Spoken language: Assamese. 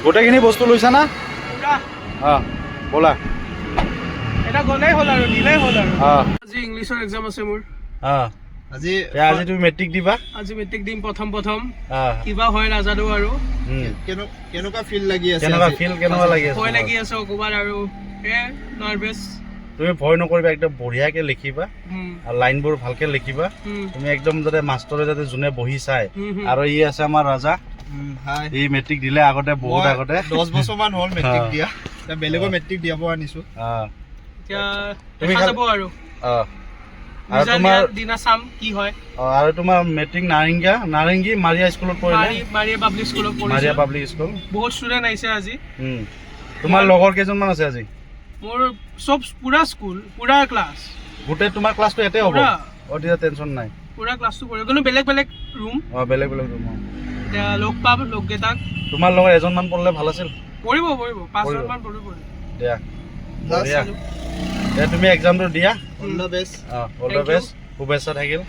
গোটেইখিনি বস্তু লৈছা না ব'লা এটা গ'লেই হ'ল আৰু দিলেই হ'ল আৰু অঁ আজি ইংলিছৰ এক্সাম আছে মোৰ আজি তুমি মেট্ৰিক দিবা আজি মেট্ৰিক দিম প্ৰথম অঁ কিবা হয় নাজানো আৰু কেনেকুৱা ফিল লাগি আছে কেনেকুৱা লাগি আছে ভয় লাগি আছে অকণমান আৰু নাৰ্ভাছ তুমি ভয় নকৰিবা একদম বঢ়িয়াকে লিখিবা আৰু লাইনবোৰ ভালকে লিখিবা তুমি একদম যাতে মাষ্টৰে যাতে যোনে বহি চাই আৰু ই আছে আমাৰ ৰাজা ই মেট্ৰিক দিলে আগতে বহুত আগতে 10 বছৰমান হ'ল মেট্ৰিক দিয়া বেলেগৰ মেট্ৰিক দিয়াব আনিছো এতিয়া দেখা যাব আৰু আৰু তোমাৰ দিনা চাম কি হয় আৰু তোমাৰ মেট্ৰিক নাৰেংগী মাৰিয়া স্কুলত পঢ়িলে মাৰিয়া পাব্লিক স্কুলত মাৰিয়া পাব্লিক স্কুল বহুত ষ্টুডেণ্ট আহিছে আজি তোমাৰ লগৰ কেইজনমান আছে আজি মোৰ চব পুৰা স্কুল পুৰা ক্লাছ গোটেই তোমাৰ ক্লাছটো এতে হ'ব তেতিয়া টেনচন নাই পুৰা ক্লাছটো কৰিব কিন্তু বেলেগ বেলেগ ৰুম বেলেগ ৰুম এতিয়া লগ পাম লগকেইটাক তোমাৰ লগত এজনমান পঢ়িলে ভাল আছিল পঢ়িব 5জনমান পঢ়িব দিয়া তুমি এক্সামটো দিয়া all the best all the best শুভেচ্ছা থাকিল